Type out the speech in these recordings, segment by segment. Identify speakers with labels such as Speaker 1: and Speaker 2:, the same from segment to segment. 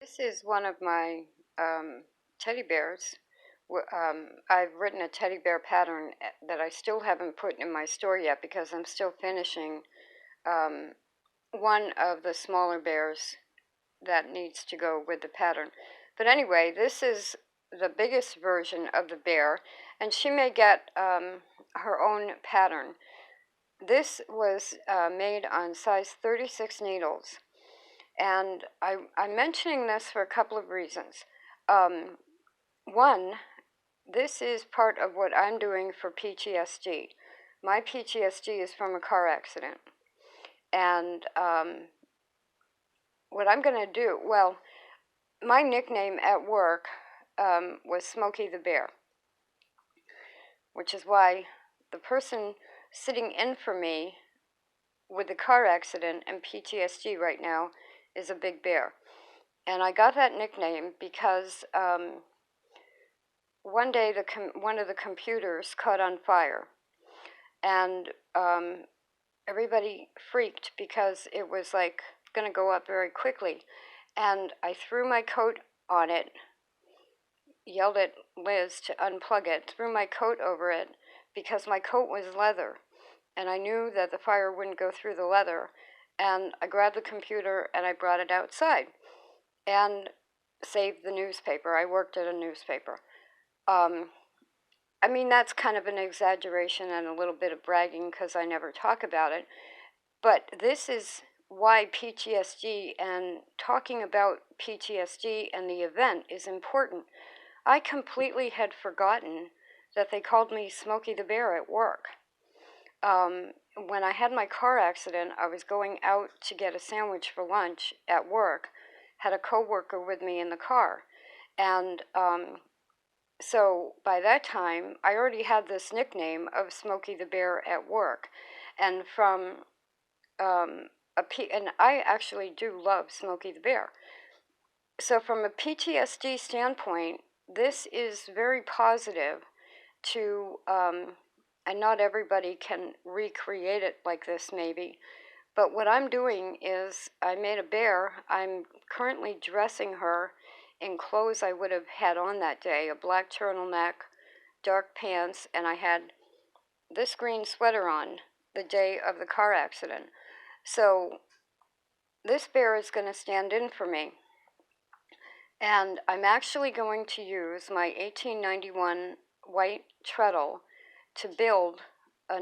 Speaker 1: This is one of my teddy bears. I've written a teddy bear pattern that I still haven't put in my store yet because I'm still finishing um, one of the smaller bears that needs to go with the pattern. But anyway, this is the biggest version of the bear, and she may get her own pattern. This was made on size 36 needles. And I'm mentioning this for a couple of reasons. One, this is part of what I'm doing for PTSD. My PTSD is from a car accident. And what I'm going to do, well, my nickname at work was Smokey the Bear, which is why the person sitting in for me with the car accident and PTSD right now is a big bear. And I got that nickname because one day one of the computers caught on fire, and everybody freaked because it was like going to go up very quickly. And I threw my coat on it, yelled at Liz to unplug it, threw my coat over it because my coat was leather, and I knew that the fire wouldn't go through the leather. And I grabbed the computer and I brought it outside and saved the newspaper. I worked at a newspaper. I mean, that's kind of an exaggeration and a little bit of bragging because I never talk about it. But this is why PTSD and talking about PTSD and the event is important. I completely had forgotten that they called me Smokey the Bear at work. When I had my car accident, I was going out to get a sandwich for lunch at work, had a coworker with me in the car, and so by that time, I already had this nickname of Smokey the Bear at work, and and I actually do love Smokey the Bear. So from a PTSD standpoint, this is very positive to, and not everybody can recreate it like this maybe, but what I'm doing is I made a bear. I'm currently dressing her in clothes I would have had on that day, a black turtleneck, dark pants, and I had this green sweater on the day of the car accident. So this bear is going to stand in for me. And I'm actually going to use my 1891 white treadle to build a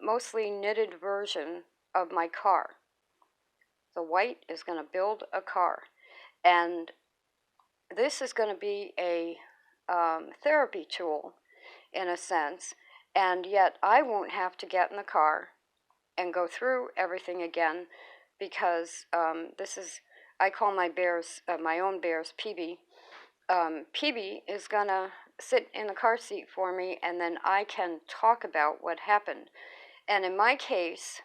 Speaker 1: mostly knitted version of my car. The white is going to build a car. And this is going to be a therapy tool, in a sense, and yet I won't have to get in the car and go through everything again because I call my bears, my own bears, PB. PB is going to sit in the car seat for me, and then I can talk about what happened. And in my case,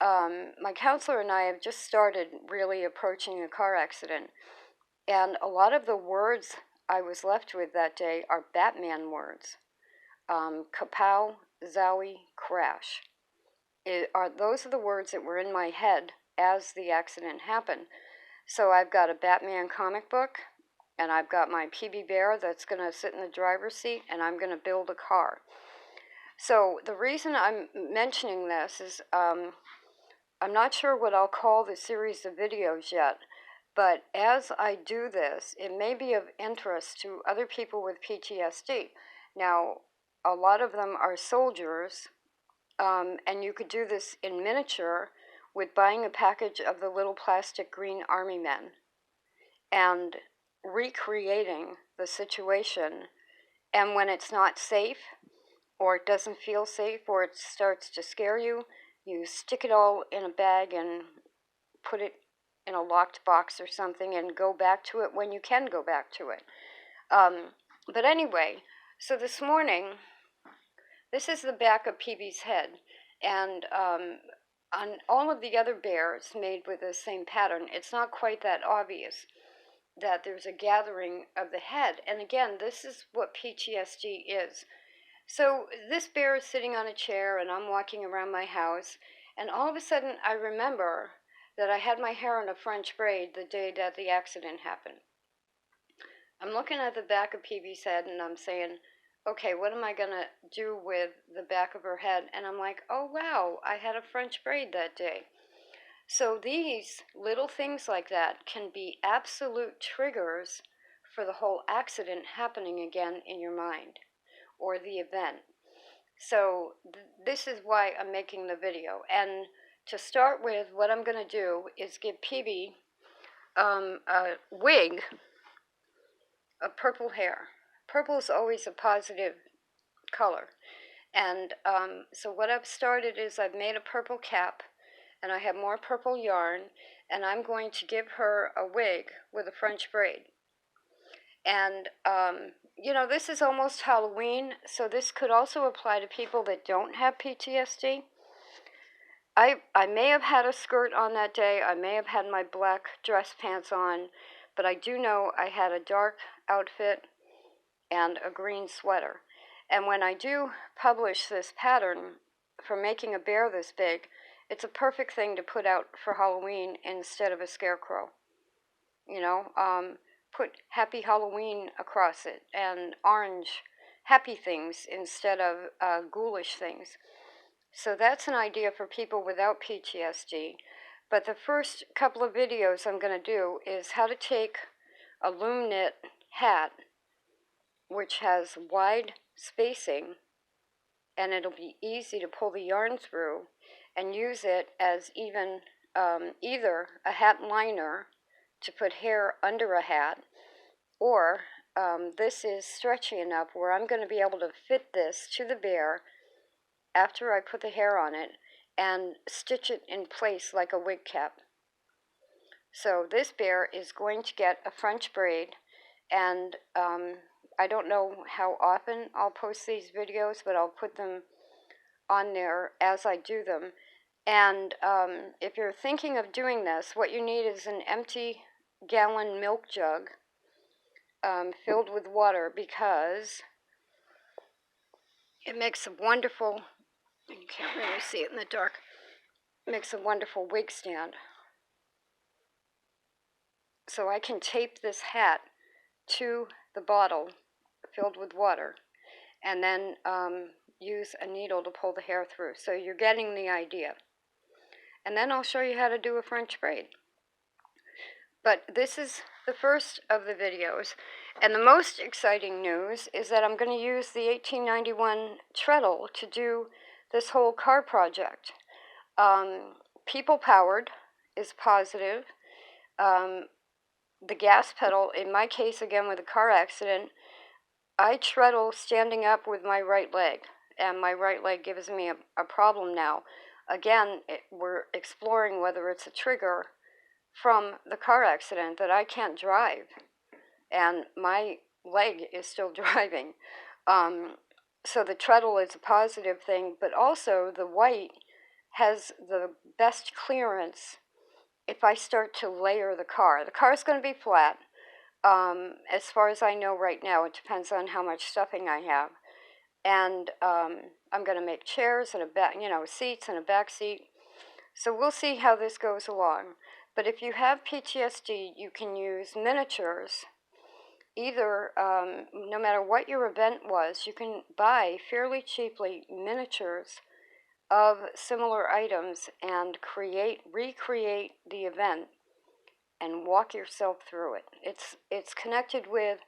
Speaker 1: my counselor and I have just started really approaching a car accident. And a lot of the words I was left with that day are Batman words. Kapow, zowie, crash. Those are the words that were in my head as the accident happened. So I've got a Batman comic book, and I've got my PB Bear that's going to sit in the driver's seat, and I'm going to build a car. So the reason I'm mentioning this is I'm not sure what I'll call the series of videos yet, but as I do this, it may be of interest to other people with PTSD. Now, a lot of them are soldiers, and you could do this in miniature with buying a package of the little plastic green army men and recreating the situation. And when it's not safe, or it doesn't feel safe, or it starts to scare you, you stick it all in a bag and put it in a locked box or something and go back to it when you can go back to it. But anyway, so this morning, this is the back of PB's head, and on all of the other bears made with the same pattern, it's not quite that obvious that there's a gathering of the head. And again, this is what PTSD is. So this bear is sitting on a chair, and I'm walking around my house, and all of a sudden I remember that I had my hair in a French braid the day that the accident happened. I'm looking at the back of PB's head and I'm saying, okay, what am I going to do with the back of her head? And I'm like, oh, wow, I had a French braid that day. So these little things like that can be absolute triggers for the whole accident happening again in your mind, or the event. So this is why I'm making the video. And to start with, what I'm going to do is give PB a wig of purple hair. Purple is always a positive color. And so what I've started is I've made a purple cap, and I have more purple yarn, and I'm going to give her a wig with a French braid. And, you know, this is almost Halloween, so this could also apply to people that don't have PTSD. I may have had a skirt on that day. I may have had my black dress pants on, but I do know I had a dark outfit and a green sweater. And when I do publish this pattern for making a bear this big, it's a perfect thing to put out for Halloween instead of a scarecrow. You know, put Happy Halloween across it and orange happy things instead of ghoulish things. So that's an idea for people without PTSD. But the first couple of videos I'm going to do is how to take a loom knit hat, which has wide spacing, and it'll be easy to pull the yarn through, and use it as even either a hat liner to put hair under a hat, or this is stretchy enough where I'm going to be able to fit this to the bear after I put the hair on it and stitch it in place like a wig cap. So this bear is going to get a French braid, and I don't know how often I'll post these videos, but I'll put them on there as I do them. And if you're thinking of doing this, what you need is an empty gallon milk jug filled with water, because it makes a wonderful, you can't really see it in the dark, it makes a wonderful wig stand. So I can tape this hat to the bottle filled with water, and then use a needle to pull the hair through. So you're getting the idea. And then I'll show you how to do a French braid. But this is the first of the videos. And the most exciting news is that I'm going to use the 1891 treadle to do this whole car project. People powered is positive. The gas pedal, in my case, again with a car accident, I treadle standing up with my right leg, and my right leg gives me a problem now. Again, we're exploring whether it's a trigger from the car accident that I can't drive, and my leg is still driving. So the treadle is a positive thing, but also the white has the best clearance if I start to layer the car. The car's going to be flat. As far as I know right now, it depends on how much stuffing I have. And I'm going to make chairs and seats and a back seat. So we'll see how this goes along. But if you have PTSD, you can use miniatures. Either, no matter what your event was, you can buy fairly cheaply miniatures of similar items and recreate the event and walk yourself through it. It's connected with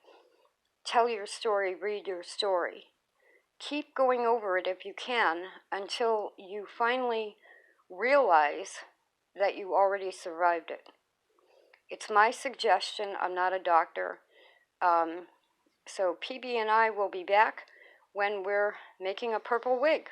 Speaker 1: tell your story, read your story. Keep going over it if you can until you finally realize that you already survived it. It's my suggestion. I'm not a doctor. So PB and I will be back when we're making a purple wig.